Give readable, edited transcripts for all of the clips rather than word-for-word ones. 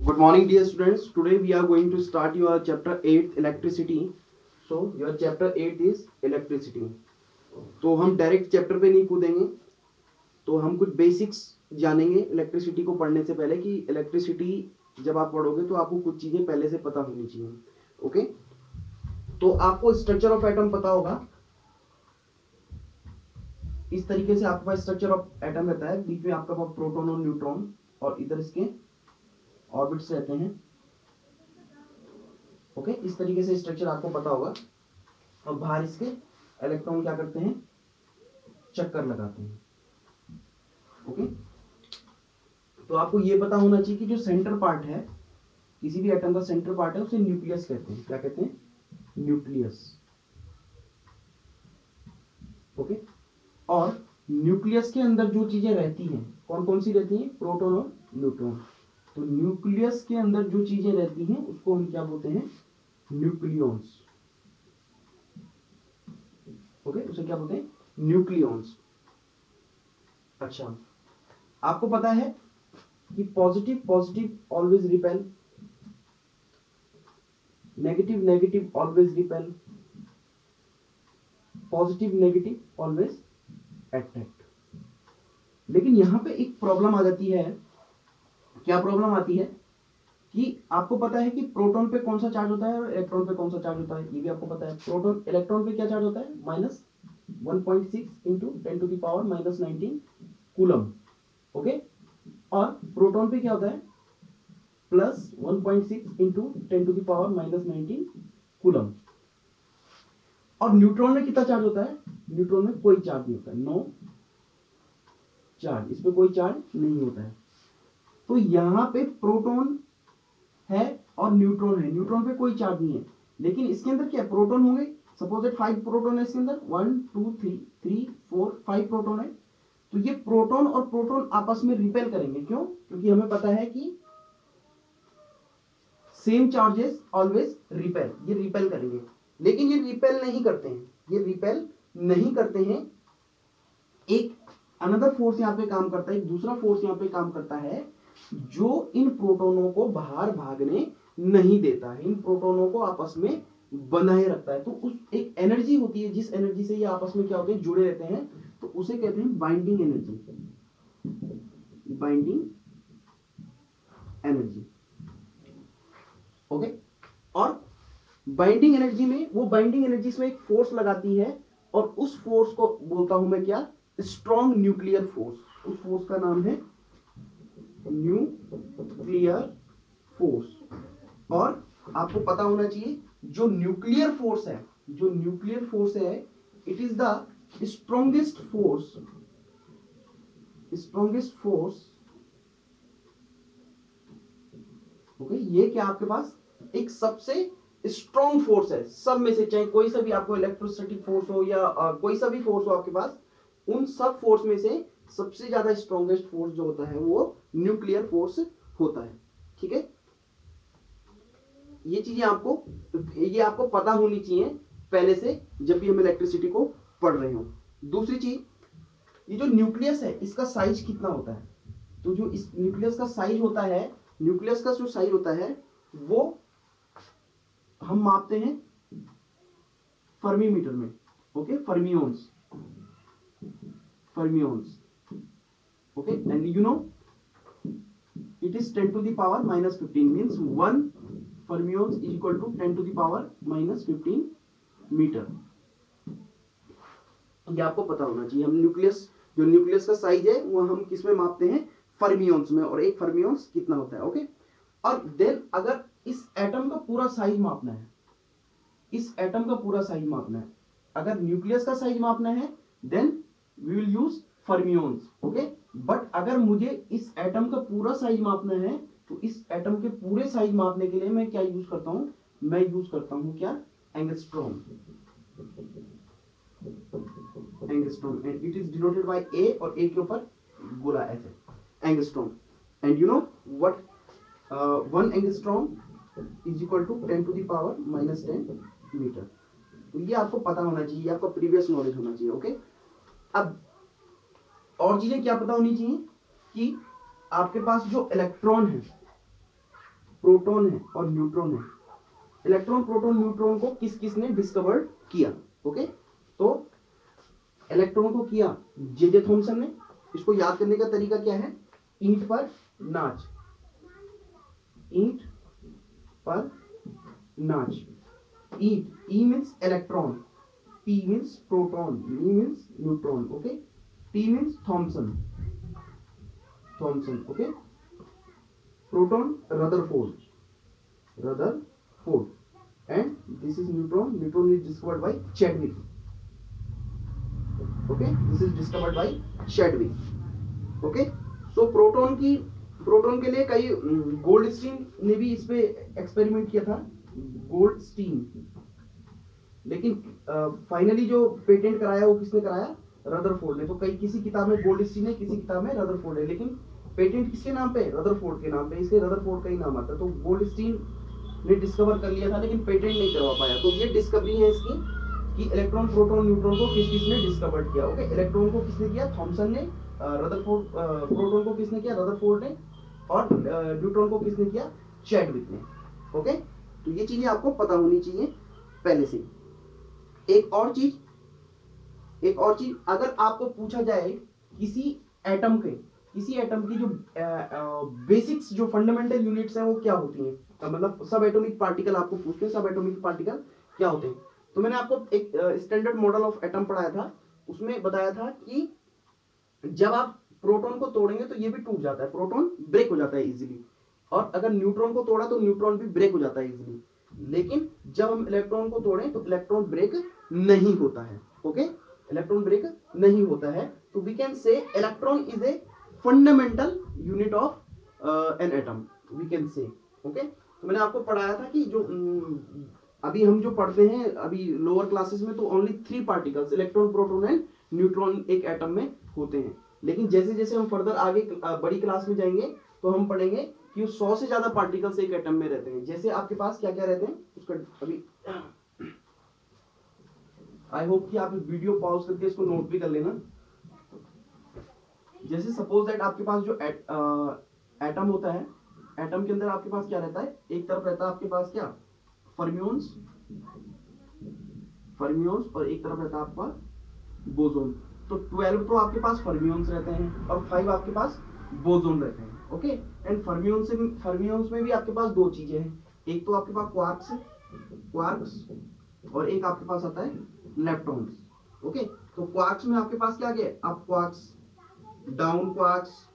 Good morning, dear students. Today we are going to start your chapter 8 electricity. So your chapter 8 is electricity. तो हम direct chapter पे नहीं कूदेंगे, तो हम कुछ बेसिक्स जानेंगे इलेक्ट्रिसिटी को पढ़ने से पहले कि इलेक्ट्रिसिटी जब आप पढ़ोगे तो आपको कुछ चीजें पहले से पता होनी चाहिए. ओके, तो आपको स्ट्रक्चर ऑफ एटम पता होगा. इस तरीके से आपके पास स्ट्रक्चर ऑफ एटम रहता है. बीच में आपका पास प्रोटॉन और न्यूट्रॉन और इधर इसके ऑर्बिट्स रहते हैं. ओके, इस तरीके से स्ट्रक्चर आपको पता होगा. और बाहर इसके इलेक्ट्रॉन क्या करते हैं, चक्कर लगाते हैं. ओके, तो आपको ये पता होना चाहिए कि जो सेंटर पार्ट है, किसी भी एटम का सेंटर पार्ट है, उसे न्यूक्लियस कहते हैं. क्या कहते हैं? न्यूक्लियस. ओके, और न्यूक्लियस के अंदर जो चीजें रहती हैं, कौन कौन सी रहती हैं? प्रोटॉन और न्यूट्रॉन. तो न्यूक्लियस के अंदर जो चीजें रहती हैं उसको हम क्या बोलते हैं? न्यूक्लियॉन्स. ओके, उसे क्या बोलते हैं? न्यूक्लियॉन्स. अच्छा, आपको पता है कि positive positive always repel, negative negative always repel, positive negative always attract. लेकिन यहां पे एक प्रॉब्लम आ जाती है. क्या प्रॉब्लम आती है कि आपको पता है कि प्रोटॉन पे कौन सा चार्ज होता है और इलेक्ट्रॉन पे कौन सा चार्ज होता है. ये भी आपको पता है. प्रोटॉन इलेक्ट्रॉन पे क्या चार्ज होता है? -1.6 इंटू 10⁻⁻19 कूलम. ओके, और प्रोटॉन पे क्या होता है? +1.6 इंटू 10⁻⁻19 कूलम. और न्यूट्रॉन में कितना चार्ज होता है? न्यूट्रॉन में कोई चार्ज नहीं होता है. No charge. इस पे कोई चार्ज नहीं होता है. तो यहां पे प्रोटॉन है और न्यूट्रॉन है. न्यूट्रॉन पे कोई चार्ज नहीं है, लेकिन इसके अंदर क्या प्रोटॉन होंगे? सपोज दैट 5 प्रोटॉन है इसके अंदर. 1 2 3 3 4 5 प्रोटॉन है. तो ये प्रोटॉन और प्रोटॉन आपस में रिपेल करेंगे. क्यों? क्योंकि हमें पता है कि सेम चार्जेस ऑलवेज रिपेल. ये रिपेल करेंगे, लेकिन ये रिपेल नहीं करते हैं. ये रिपेल नहीं करते हैं. एक अनदर फोर्स यहां पे काम करता है. एक दूसरा फोर्स यहां पे काम करता है जो इन प्रोटॉनों को बाहर भागने नहीं देता है. इन प्रोटॉनों को आपस में बनाए रखता है. तो उस एक एनर्जी होती है, जिस एनर्जी से ये आपस में क्या होते हैं, जुड़े रहते हैं. तो उसे कहते हैं binding energy. Binding energy. Okay, और बाइंडिंग एनर्जी में, वो बाइंडिंग एनर्जी में एक फोर्स लगाती है, और उस फोर्स को बोलता हूं मैं क्या? Strong nuclear force. उस फोर्स का नाम है न्यूक्लियर फोर्स. और आपको पता होना चाहिए जो न्यूक्लियर फोर्स है, जो न्यूक्लियर फोर्स है, it is the strongest force. Strongest force. Okay, ये क्या आपके पास एक सबसे स्ट्रॉन्ग फोर्स है सब में से. चाहे कोई सा भी आपको इलेक्ट्रोस्टैटिक फोर्स हो या कोई सा भी फोर्स हो आपके पास, उन सब फोर्स में से सबसे ज्यादा स्ट्रॉन्गेस्ट फोर्स जो होता है वो न्यूक्लियर फोर्स होता है. ठीक है, ये चीजें आपको पता होनी चाहिए पहले से, जब भी हम इलेक्ट्रिसिटी को पढ़ रहे हो. दूसरी चीज, ये जो न्यूक्लियस है इसका साइज कितना होता है? तो जो इस न्यूक्लियस का साइज होता है, न्यूक्लियस का जो साइज होता है वो हम मापते हैं फर्मी मीटर में. Okay, fermions. Fermions. Okay, and you no it is 10 to the power minus 15, means 1 fermions is equal to 10 to the power minus 15 metre. ये आपको पता होना चाहिए. हम न्यूक्लियस, जो न्यूक्लियस का साइज है वो हम किस में मापते हैं? फर्मियंस में. और एक फर्मियंस कितना होता है? ओके, और देन अगर इस एटम का पूरा साइज मापना है, इस एटम का पूरा साइज मापना है, अगर न्यूक्लियस का साइज मापना है, then we will use fermions. Okay, but अगर मुझे इस एटम का पूरा साइज मापना है, तो इस एटम के पूरे साइज मापने के लिए मैं क्या यूज करता हूं? मैं यूज करता हूं क्या? Angstrom. Angstrom, and it is denoted by A, और ए के ऊपर गोला ऐसे, angstrom. And you know what 1 angstrom is equal to 10 to the power -10 metre. तो ये आपको पता होना चाहिए, आपका प्रीवियस नॉलेज होना चाहिए. ओके, अब और चीजें क्या पता होनी चाहिए कि आपके पास जो इलेक्ट्रॉन है, प्रोटॉन है और न्यूट्रॉन है। इलेक्ट्रॉन प्रोटॉन न्यूट्रॉन को किस किसने डिस्कवर किया? ओके, तो इलेक्ट्रॉन को किया जे थॉमसन ने। इसको याद करने का तरीका क्या है? ईंट पर नाच, ईंट पर नाच। ईंट, E means electron, P means proton, N means neutron. Okay, T means Thomson, Thomson. Okay, proton Rutherford, Rutherford, and this is neutron. Neutron is discovered by Chadwick. Okay, this is discovered by Chadwick. Okay, so proton के लिए कई Goldstein ने भी इस पे experiment किया था, Goldstein. लेकिन फाइनली जो पेटेंट कराया वो किसने कराया? रदरफोर्ड ने। तो कई किसी किताब में गोल्डस्टीन है, किसी किताब में रदरफोर्ड है, लेकिन पेटेंट किसके नाम पे? रदरफोर्ड के नाम पे, इसलिए रदरफोर्ड का ही नाम आता है। तो गोल्डस्टीन ने डिस्कवर कर लिया था लेकिन पेटेंट नहीं करवा पाया। तो ये डिस्कवरी है इसकी कि इलेक्ट्रॉन प्रोटॉन न्यूट्रॉन को किस किसने डिस्कवर किया। ओके, इलेक्ट्रॉन को किसने किया? थॉमसन ने। रदरफोर्ड, प्रोटॉन को किसने किया? रदरफोर्ड ने। और न्यूट्रॉन को किसने किया? चैडविक ने। ओके, तो ये चीजें आपको पता होनी चाहिए पहले से। एक और चीज, अगर आपको पूछा जाए किसी एटम की जो बेसिक्स, जो फंडामेंटल यूनिट्स हैं वो क्या होती हैं, मतलब सब एटॉमिक पार्टिकल आपको पूछते हैं सब एटॉमिक पार्टिकल क्या होते हैं। तो मैंने आपको एक स्टैंडर्ड मॉडल ऑफ एटम पढ़ाया था, उसमें बताया था कि जब आप प्रोटॉन को तोड़ेंगे तो ये भी टूट जाता है, प्रोटॉन ब्रेक हो जाता है इजीली। और अगर न्यूट्रॉन को तोड़ा तो न्यूट्रॉन भी ब्रेक हो जाता है इजीली। लेकिन जब हम इलेक्ट्रॉन को तोड़ें तो इलेक्ट्रॉन ब्रेक नहीं होता है। ओके, इलेक्ट्रॉन ब्रेक नहीं होता है। तो we can say electron is a fundamental unit of an atom, we can say. Okay, तो मैंने आपको पढ़ाया था कि जो अभी हम जो पढ़ते हैं अभी लोअर क्लासेस में, तो only 3 particles electron proton and neutron एक एटम में होते हैं। लेकिन जैसे जैसे हम फर्दर आगे बड़ी क्लास में जाएंगे तो हम पढ़ेंगे कि 100 से ज्यादा पार्टिकल्स एक एटम में रहते हैं। जैसे आपके पास क्या क्या रहते हैं उसका अभी आई होप कि आप वीडियो पॉज करके इसको नोट भी कर लेना। जैसे सपोज दैट आपके पास जो एटम होता है, एटम के अंदर आपके पास क्या रहता है? एक तरफ रहता है आपके पास क्या? फर्मियोन्स, और एक तरफ रहता है आपका बोसोन। तो 12 तो आपके पास फर्मियोन्स रहते हैं और 5 आपके पास बोसोन रहते हैं। ओके, एंड फर्मियोन्स में भी आपके पास 2 चीजें हैं, एक तो आपके पास क्वार्क्स और एक आपके पास आता है लेप्टॉन्स। ओके, तो क्वार्क्स में आपके पास क्या क्या है? Up quarks, down quarks,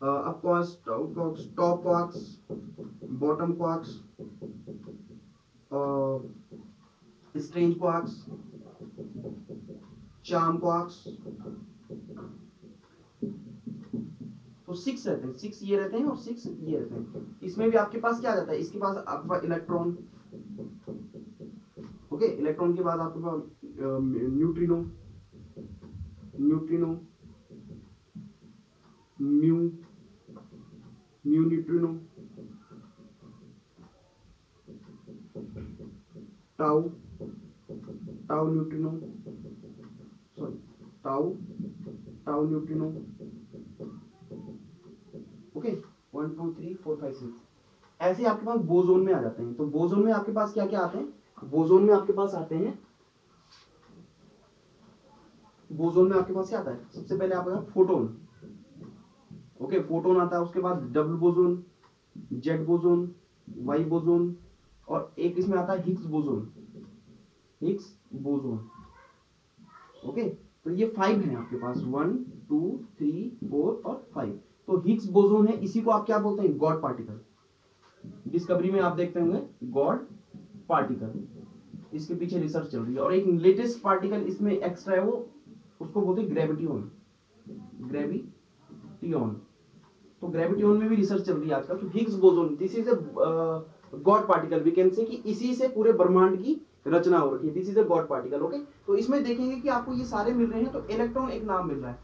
up quarks, down quarks, top quarks, bottom quarks, strange quarks, charm quarks. तो 6 रहते हैं, 6 ये रहते हैं और 6 ये रहते हैं। इसमें भी आपके पास क्या रहता है? इसके पास आपका इलेक्ट्रॉन। ओके, इलेक्ट्रॉन के बाद आपके पास neutrino, mu neutrino, tau neutrino, tau neutrino. Okay, 1 2 3 4 5 6 ऐसे आपके पास बोसोन में आ जाते हैं। तो बोसोन में आपके पास क्या क्या आते हैं? बोसोन में आपके पास आते हैं, बोसोन में आपके पास क्या आता है? सबसे पहले आपका फोटोन। ओके, फोटोन आता है, उसके बाद W boson, Z boson, Y boson, और एक इसमें आता है हिग्स बोसोन। ओके, तो ये 5 है आपके पास, 1 2 3 4 और 5। तो हिग्स बोसोन है, इसी को आप क्या बोलते हैं? God particle. डिस्कवरी में आप देखते होंगे गॉड पार्टिकल, इसके पीछे रिसर्च चल रही है। और एक लेटेस्ट पार्टिकल इसमें एक्स्ट्रा है, वो उसको बोलते हैं ग्रेविटियन। तो ग्रेविटियन में भी रिसर्च चल रही है आजकल। तो Higgs boson, this is a God particle, we can say कि इसी से पूरे ब्रह्मांड की रचना हो रही है। This is a God particle. Okay, तो इसमें देखेंगे कि आपको ये सारे मिल रहे हैं। तो इलेक्ट्रॉन एक नाम मिल रहा है,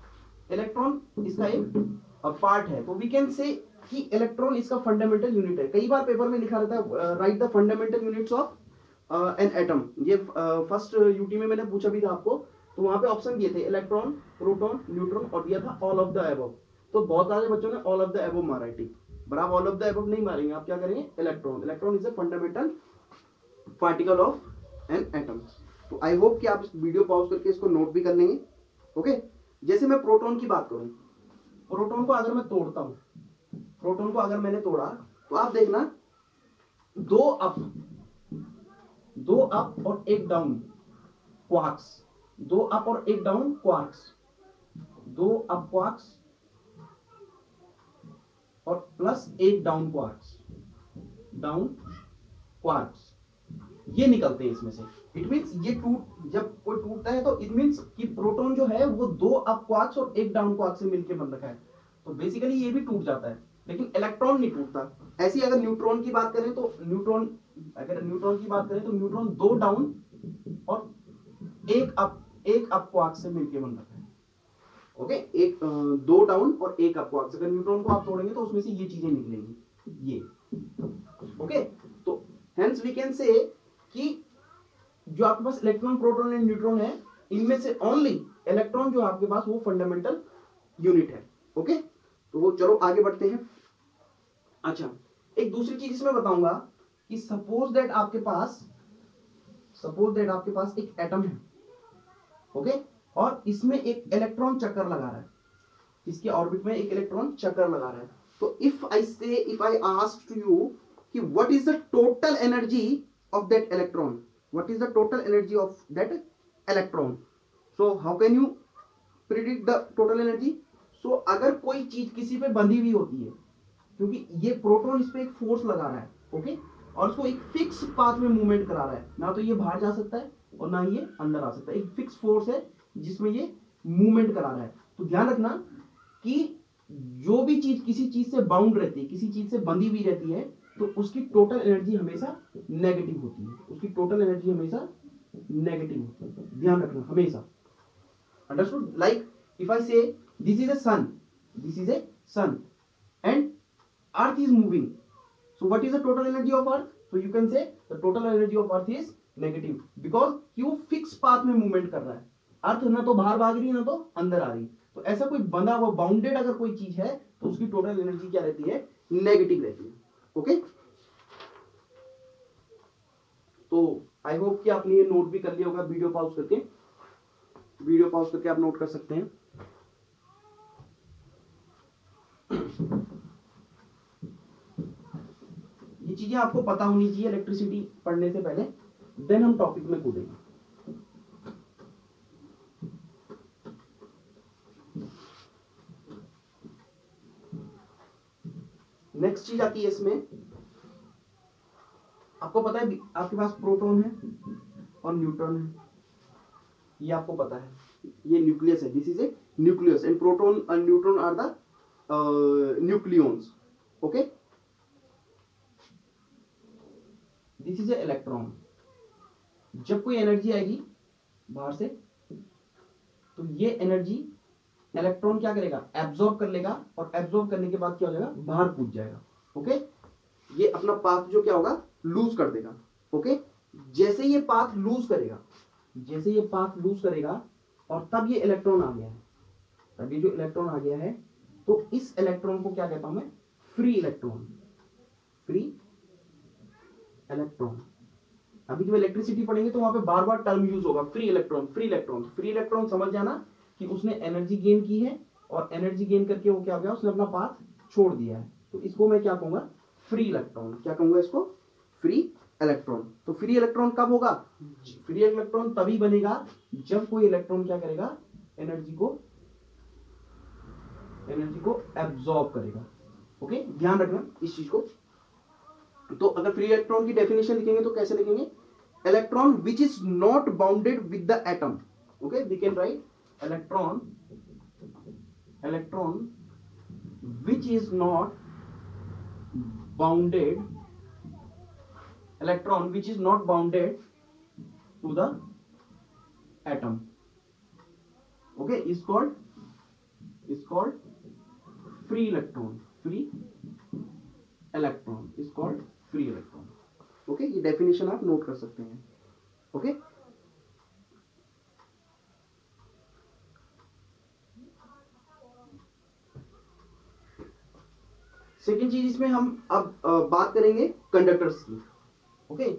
इलेक्ट्रॉन इसका एक पार्ट है। तो वी कैन से कि इलेक्ट्रॉन इसका फंडामेंटल यूनिट है। कई बार पेपर में लिखा रहता है right the fundamental units of an atom. ये फर्स्ट यूटी में मैंने पूछा भी था आपको, तो वहां पे ऑप्शन दिए थे इलेक्ट्रॉन, प्रोटॉन, न्यूट्रॉन, और दिया था ऑल ऑफ द अबव। तो बहुत सारे बच्चों ने ऑल ऑफ द अबव मारा है टिक। पर आप ऑल ऑफ द अबव नहीं मारेंगे, आप क्या करेंगे electron. Electron is a fundamental particle of an atom. तो आई होप कि आप इस वीडियो पॉज करके इसको नोट भी कर लेंगे। ओके, जैसे मैं प्रोटॉन की बात करूं, प्रोटॉन को अगर मैं तोड़ता हूं, प्रोटॉन को अगर मैंने तोड़ा तो आप देखना दो अप और एक डाउन क्वार्क्स, दो अप और एक डाउन क्वार्क्स, दो अप क्वार्क्स और प्लस एक डाउन क्वार्क्स, डाउन क्वार्क्स ये निकलते हैं इसमें से। इट मींस ये टूट, जब कोई टूटता है तो इट मींस कि प्रोटॉन जो है वो दो अप क्वार्क्स और एक डाउन क्वार्क से मिलकर बन रखा है, तो बेसिकली ये भी टूट जाता है, लेकिन इलेक्ट्रॉन नहीं टूटता। ऐसी अगर न्यूट्रॉन की बात करें तो न्यूट्रॉन, अगर न्यूट्रॉन की बात करें तो न्यूट्रॉन दो डाउन और एक अप क्वार्क से मिलकर बन रखा है। ओके, एक दो डाउन और एक अप क्वार्क। अगर न्यूट्रॉन को आप तोड़ेंगे तो उसमें से ये चीजें निकलेंगी, ये। ओके, तो हेंस वी कैन से कि जो आपके पास इलेक्ट्रॉन, प्रोटॉन एंड न्यूट्रॉन है, इनमें से ओनली इलेक्ट्रॉन जो आपके पास वो फंडामेंटल यूनिट है। ओके, तो चलो आगे बढ़ते हैं। अच्छा, एक दूसरी चीज इसमें बताऊंगा कि सपोज दैट आपके पास एक एटम है। ओके, और इसमें एक इलेक्ट्रॉन चक्कर लगा रहा है, इसके ऑर्बिट में एक इलेक्ट्रॉन चक्कर लगा रहा है। तो if I ask to you कि what is the total energy of that electron, what is the total energy of that electron, so how can you predict the total energy? so अगर कोई चीज किसी पे बंधी हुई होती है, क्योंकि ये प्रोटॉन इस पे एक फोर्स लगा रहा है, ओके, और उसको एक फिक्स पाथ में मूवमेंट करा रहा है, ना तो ये बाहर जा सकता है और ना ये अंदर आ सकता है, एक फिक्स फोर्स है जिसमें ये मूवमेंट करा रहा है। तो ध्यान रखना कि जो भी चीज किसी चीज से बाउंड रहती है, किसी चीज से बंधी हुई रहती है, तो उसकी टोटल एनर्जी हमेशा नेगेटिव होती है, उसकी टोटल एनर्जी हमेशा नेगेटिव होती है, ध्यान रखना हमेशा। Understood? Like if I say this is a sun and earth is moving, so what is the total energy of earth? so you can say the total energy of earth is negative because कि वो fix path में movement कर रहा है, अर्थ ना तो बाहर भाग रही है ना तो अंदर आ रही है। तो ऐसा कोई बंधा हुआ बाउंडेड अगर कोई चीज है तो उसकी टोटल एनर्जी क्या रहती है, नेगेटिव रहती है। ओके, तो आई होप कि आपने ये नोट भी कर लिया होगा, वीडियो पॉज करके आप नोट कर सकते हैं। ये चीजें आपको पता होनी चाहिए इलेक्ट्रिसिटी पढ़ने से पहले, देन हम टॉपिक में कूदेंगे। नेक्स्ट चीज आती है इसमें, आपको पता है आपके पास प्रोटॉन है और न्यूट्रॉन है, ये आपको पता है, ये न्यूक्लियस है, this is a nucleus and proton and neutron are the nucleons. Okay, this is a electron. जब कोई एनर्जी आएगी बाहर से तो ये एनर्जी इलेक्ट्रॉन क्या करेगा, एब्जॉर्ब कर लेगा, और एब्जॉर्ब करने के बाद क्या हो जाएगा, बाहर कूद जाएगा। ओके, ये अपना पाथ जो क्या होगा, लूज कर देगा। ओके, जैसे ये पाथ लूज करेगा और तब ये इलेक्ट्रॉन आ गया है, तब ये जो इलेक्ट्रॉन आ गया है, तो इस इलेक्ट्रॉन को क्या कहता हूं मैं, फ्री इलेक्ट्रॉन। अभी जब इलेक्ट्रिसिटी पढ़ेंगे तो वहां पे बार बार टर्म यूज होगा, फ्री इलेक्ट्रॉन समझ जाना कि उसने एनर्जी गेन की है, और एनर्जी गेन करके वो क्या हो गया, उसने अपना पाथ छोड़ दिया है, तो इसको मैं क्या कहूंगा, फ्री इलेक्ट्रॉन। क्या कहूंगा इसको, फ्री इलेक्ट्रॉन। तो फ्री इलेक्ट्रॉन कब होगा, फ्री इलेक्ट्रॉन तभी बनेगा जब कोई इलेक्ट्रॉन क्या करेगा, एनर्जी को एब्जॉर्ब करेगा। ओके, ध्यान रखना इस चीज को। तो अगर फ्री इलेक्ट्रॉन की डेफिनेशन लिखेंगे तो कैसे लिखेंगे, electron which is not bounded with the atom. Okay, we can write electron which is not bounded to the atom, okay, is called free electron is called free electron। Okay, ये definition आप note कर सकते हैं। Okay, second चीज इसमें हम अब बात करेंगे कंडक्टर्स की। ओके,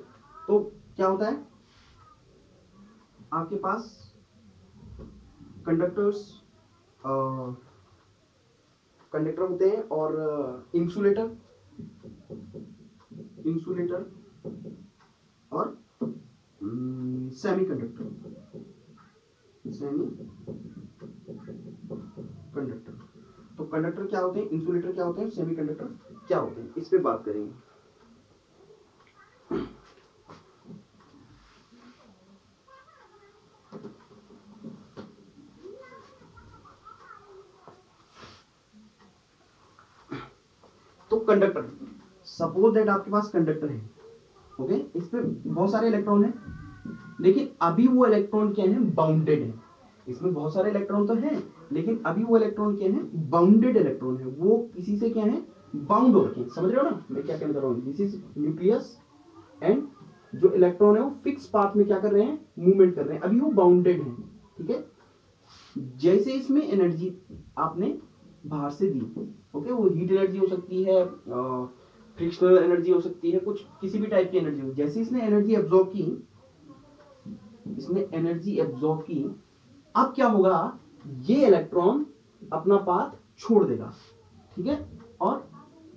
तो क्या होता है आपके पास कंडक्टर्स, कंडक्टर होते हैं और इंसुलेटर, इंसुलेटर और सेमी कंडक्टर, सेमी कंडक्टर। तो कंडक्टर क्या होते हैं, इंसुलेटर क्या होते हैं, सेमी कंडक्टर क्या होते हैं, इस पे बात करेंगे। तो कंडक्टर, सपोज दैट आपके पास कंडक्टर है, ओके, इस पे बहुत सारे इलेक्ट्रॉन है, लेकिन अभी वो इलेक्ट्रॉन क्या है, बाउंडेड है। इसमें बहुत सारे इलेक्ट्रॉन तो हैं, लेकिन अभी वो इलेक्ट्रॉन क्या है, बाउंडेड इलेक्ट्रॉन है, वो किसी से क्या है, बाउंड हो रखे हैं। समझ रहे हो ना मैं क्या कहना चाह रहा हूँ? दिस इज न्यूक्लियस एंड जो इलेक्ट्रॉन है वो फिक्स पाथ में क्या कर रहे हैं, मूवमेंट कर रहे हैं, अभी वो बाउंडेड है। ठीक है, जैसे इसमें एनर्जी आपने बाहर से दी, ओके, वो हीट एनर्जी हो सकती है, फ्रिक्शनल एनर्जी हो सकती है, कुछ किसी भी टाइप की एनर्जी हो, जैसे इसने एनर्जी एब्जॉर्ब की, इसने एनर्जी एब्जॉर्ब की, अब क्या होगा, ये इलेक्ट्रॉन अपना पाथ छोड़ देगा, ठीक है, और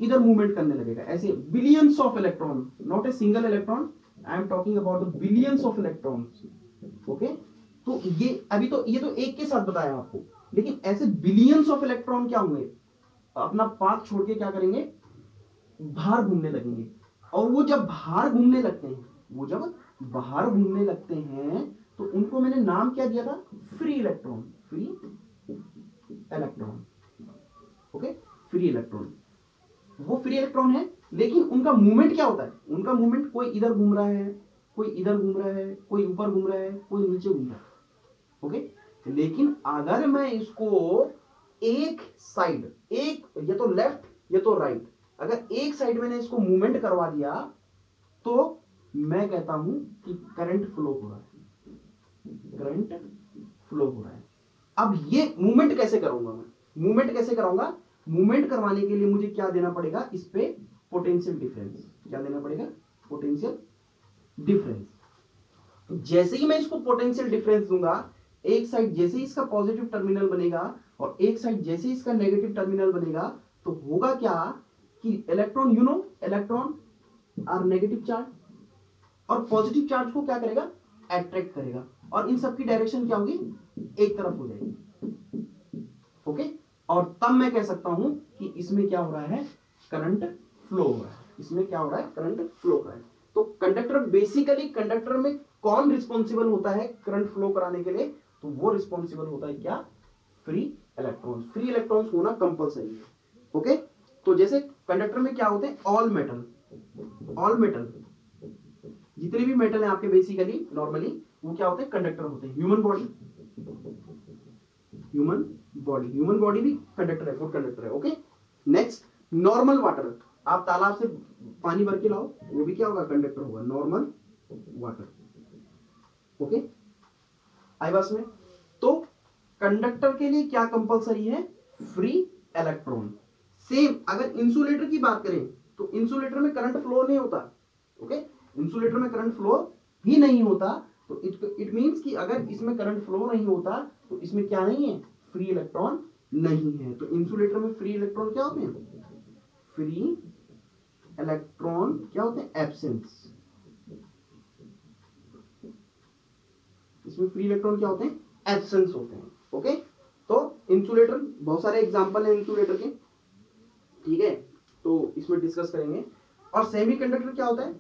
इधर मूवमेंट करने लगेगा, ऐसे billions of electron, not a single electron, I am talking about the billions of electrons. Okay, तो ये अभी तो ये तो एक के साथ बताया आपको, लेकिन ऐसे बिलियंस ऑफ इलेक्ट्रॉन क्या होंगे, अपना पाथ छोड़ के क्या करेंगे, बाहर घूमने लगेंगे। और वो जब बाहर घूमने लगते हैं, वो जब बाहर घूमने लगते हैं तो उनको मैंने नाम क्या दिया था, free electron, free electron. Okay, free electron, वो फ्री इलेक्ट्रॉन है, लेकिन उनका मूवमेंट क्या होता है, उनका मूवमेंट कोई इधर घूम रहा है, कोई इधर घूम रहा है, कोई ऊपर घूम रहा है, कोई नीचे घूम रहा है। ओके, लेकिन अगर मैं इसको एक साइड, एक या तो लेफ्ट या तो राइट, अगर एक साइड मैंने इसको मूवमेंट करवा दिया तो मैं कहता हूं कि करंट फ्लो हो रहा है, करंट फ्लो हो रहा है। अब ये मूवमेंट कैसे करूंगा मैं, मूवमेंट कैसे कराऊंगा, मूवमेंट करवाने के लिए मुझे क्या देना पड़ेगा, इस पे पोटेंशियल डिफरेंस, क्या देना पड़ेगा, पोटेंशियल डिफरेंस। जैसे ही मैं इसको पोटेंशियल डिफरेंस दूंगा, एक साइड जैसे ही इसका पॉजिटिव टर्मिनल बनेगा और एक साइड जैसे ही इसका नेगेटिव टर्मिनल बनेगा, तो होगा क्या कि electron, you know electron are negative charge, और पॉजिटिव चार्ज को क्या करेगा, अट्रैक्ट करेगा, और इन सबकी डायरेक्शन क्या होगी, एक तरफ हो जाएगी। ओके, और तब मैं कह सकता हूं कि इसमें क्या हो रहा है, करंट फ्लो हो रहा है, इसमें क्या हो रहा है, करंट फ्लो हो रहा है। तो कंडक्टर, बेसिकली कंडक्टर में कौन रिस्पॉन्सिबल होता है करंट फ्लो कराने के लिए, तो वो रिस्पॉन्सिबल होता है क्या, फ्री इलेक्ट्रॉन्स। फ्री इलेक्ट्रॉन्स होना कंपलसरी है। ओके, तो जैसे कंडक्टर में क्या होते हैं, ऑल मेटल, ऑल मेटल, जितने भी मेटल है आपके बेसिकली नॉर्मली वो क्या होते हैं, कंडक्टर होते हैं। Human body, human body, human body भी कंडक्टर है, गुड कंडक्टर है। ओके, नेक्स्ट नॉर्मल वाटर, आप तालाब से पानी भर के लाओ, वो भी क्या होगा, कंडक्टर होगा, नॉर्मल वाटर। ओके, आई बस में, तो कंडक्टर के लिए क्या कंपलसरी है, फ्री इलेक्ट्रॉन। सेम अगर इंसुलेटर की बात करें तो इंसुलेटर में करंट फ्लो नहीं होता। ओके, इंसुलेटर में करंट फ्लो ही नहीं होता, तो इट मींस कि अगर इसमें करंट फ्लो नहीं होता तो इसमें क्या नहीं है, फ्री इलेक्ट्रॉन नहीं है। तो इंसुलेटर में फ्री इलेक्ट्रॉन क्या होते हैं, फ्री इलेक्ट्रॉन क्या होते हैं, एब्सेंस। इसमें फ्री इलेक्ट्रॉन क्या होते हैं, एब्सेंस होते हैं। ओके, तो इंसुलेटर, बहुत सारे एग्जांपल हैं इंसुलेटर के, ठीक है, तो इसमें डिस्कस करेंगे। और सेमीकंडक्टर क्या होता है,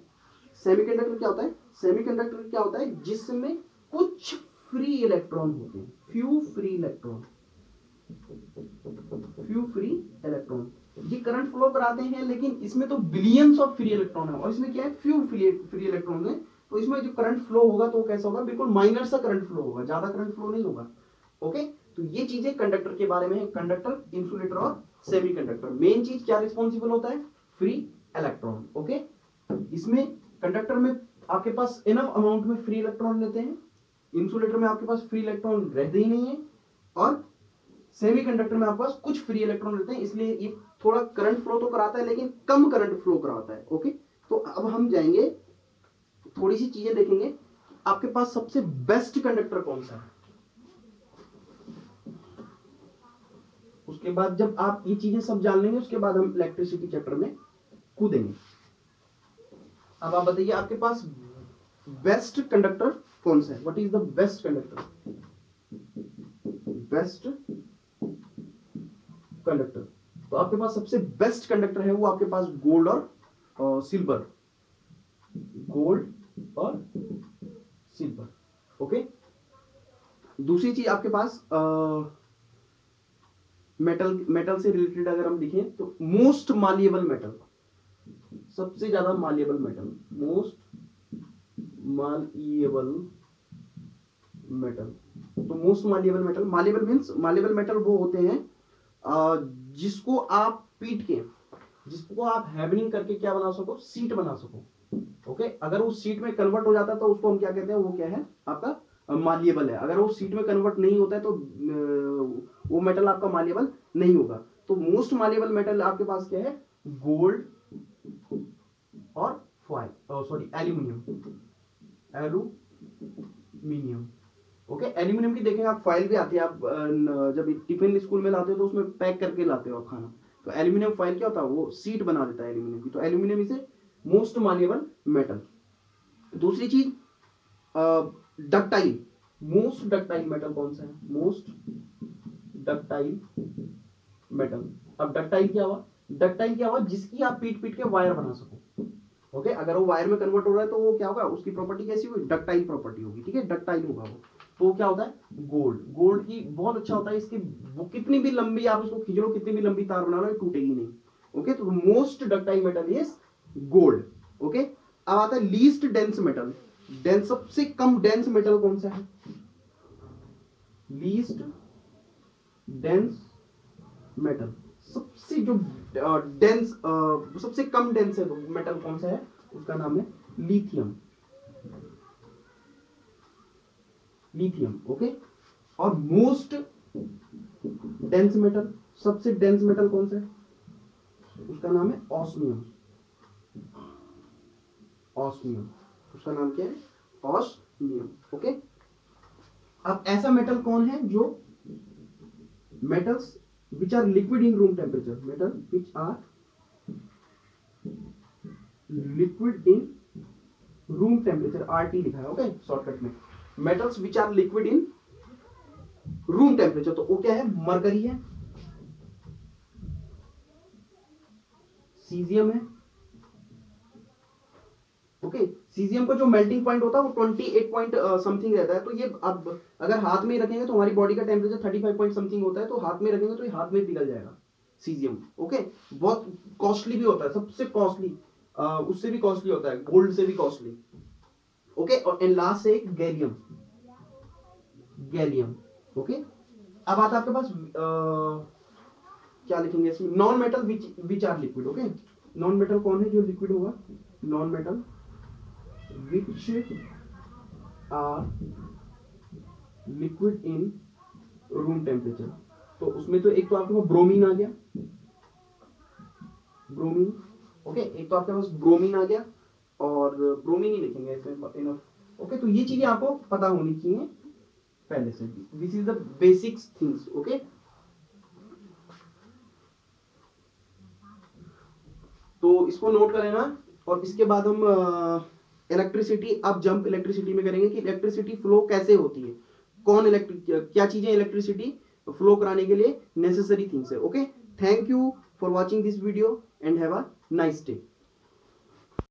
सेमीकंडक्टर क्या होता है, सेमीकंडक्टर क्या होता है, जिसमें कुछ फ्री इलेक्ट्रॉन होते हैं, few free electron, few free electron. ये करंट फ्लो कराते हैं, लेकिन इसमें तो बिलियंस ऑफ फ्री इलेक्ट्रॉन है, और इसमें क्या है, फ्यू फ्री इलेक्ट्रॉन है। तो इसमें जो करंट फ्लो होगा तो कैसा होगा, बिल्कुल माइनर सा करंट फ्लो होगा, ज्यादा करंट फ्लो नहीं होगा। ओके, तो ये चीजें कंडक्टर के बारे में है, कंडक्टर, इंसुलेटर और सेमीकंडक्टर। मेन चीज क्या रिस्पॉन्सिबल होता है, फ्री इलेक्ट्रॉन। ओके, इसमें कंडक्टर में आपके पास इनफ अमाउंट में फ्री इलेक्ट्रॉन लेते हैं, इंसुलेटर में आपके पास फ्री इलेक्ट्रॉन रहते ही नहीं है, और सेमीकंडक्टर में आपके पास कुछ फ्री इलेक्ट्रॉन रहते हैं, इसलिए ये थोड़ा करंट फ्लो तो कराता है लेकिन कम करंट फ्लो कराता है। ओके, तो अब हम जाएंगे थोड़ी सी चीजें देखेंगे आपके पास सबसे बेस्ट कंडक्टर कौन सा है। उसके बाद जब आप ये चीजें सब जान लेंगे उसके बाद हम इलेक्ट्रिसिटी चैप्टर में कूदेंगे। अब आप बताइए आपके पास बेस्ट कंडक्टर कौन सा है। What is the best conductor? Best conductor, तो आपके पास सबसे बेस्ट कंडक्टर है वो आपके पास गोल्ड और सिल्वर, गोल्ड और सिल्वर। ओके, दूसरी चीज आपके पास मेटल से रिलेटेड अगर हम देखें तो मोस्ट मालिएबल मेटल, सबसे ज्यादा मालिएबल मेटल, मोस्ट मालिएबल मेटल। तो most malleable metal, मालिएबल means मालिएबल metal वो होते हैं जिसको आप पीट के, जिसको आप हैवनिंग करके क्या बना सको, सीट बना सको। ओके, अगर वो सीट में कन्वर्ट हो जाता है तो उसको हम क्या कहते हैं, वो क्या है आपका मालिएबल है। अगर वो सीट में कन्वर्ट नहीं होता है तो वो मेटल आपका मालिएबल नहीं होगा। तो मोस्ट मालिएबल मेटल आपके पास क्या है, गोल्ड और foil, sorry aluminium, aluminium. Okay, aluminium की देखेंगे आप फॉइल भी आती है, आप जब टिफिन स्कूल में लाते हो तो उसमें पैक करके लाते हो आप खाना, तो एल्यूमिनियम फॉइल क्या होता है, वो सीट बना देता है एल्यूमिनियम की। तो aluminium is a most malleable metal. दूसरी चीज डक्टाइल, मोस्ट डक्टाइल मेटल कौन सा है, मोस्ट डक्टाइल मेटल। अब डक्टाइल क्या हुआ, डक्टाइल क्या हुआ, जिसकी आप पीट पीट के वायर बना सको। ओके, अगर वो वायर में कन्वर्ट हो रहा है तो वो क्या होगा, उसकी प्रॉपर्टी कैसी होगी, डक्टाइल प्रॉपर्टी होगी। ठीक है, डक्टाइल होगा वो। तो क्या होता है, गोल्ड, गोल्ड की बहुत अच्छा होता है, इसकी वो कितनी भी लंबी आप इसको खींच लो, कितनी भी लंबी तार बना लो, टूटेगी नहीं। ओके, तो most ductile metal is gold. Okay, अब आता है लीस्ट डेंस मेटल। डेंस, सबसे कम डेंस मेटल कौन सा है, लीस्ट डेंस मेटल, सबसे जो डेंस सबसे कम डेंस है मेटल कौन सा है, उसका नाम है लिथियम, लिथियम। ओके, और मोस्ट डेंस मेटल, सबसे डेंस मेटल कौन सा है, उसका नाम है ऑस्मियम, ऑस्मियम, उसका नाम क्या है, ऑस्मियम। ओके, अब ऐसा मेटल कौन है जो metals which are liquid in room temperature, metal which are liquid in room temperature, RT लिखा है। ओके, शॉर्टकट में metals which are liquid in room temperature, तो वो क्या है, मरकरी है, सीजियम है। ओके, सीजियम का जो मेल्टिंग पॉइंट होता है वो 28 पॉइंट समथिंग रहता है। तो ये अब अगर हाथ में रखेंगे तो हमारी बॉडी का टेम्परेचर 35 पॉइंट समथिंग होता है, तो हाथ में रखेंगे तो ये हाथ में पिघल जाएगा सीजियम। ओके, बहुत कॉस्टली भी होता है, सबसे कॉस्टली, उससे भी कॉस्टली होता है, गोल्ड से भी कॉस्टली। ओके, और एंड लास्ट से एक गैलियम, गैलियम। ओके, अब आता है आपके पास क्या लिखेंगे इसमें, non metal which are liquid. Okay, non metal कौन है जो लिक्विड होगा, non metal which are liquid in room temperature। तो उसमें तो एक तो आपके पास ब्रोमीन आ गया, ब्रोमीन। ओके, एक तो आपके पास ब्रोमीन आ गया, और ब्रोमीन ही लिखेंगे इसमें इनफ। ओके, तो ये चीजें आपको पता होनी चाहिए पहले से। This is the basics things. Okay, तो इसको नोट कर लेना, और इसके बाद हम इलेक्ट्रिसिटी, अब जंप इलेक्ट्रिसिटी में करेंगे कि इलेक्ट्रिसिटी फ्लो कैसे होती है, कौन इलेक्ट्रिक, क्या चीजें इलेक्ट्रिसिटी फ्लो कराने के लिए नेसेसरी थिंग्स है। Okay, thank you for watching this video and have a nice day.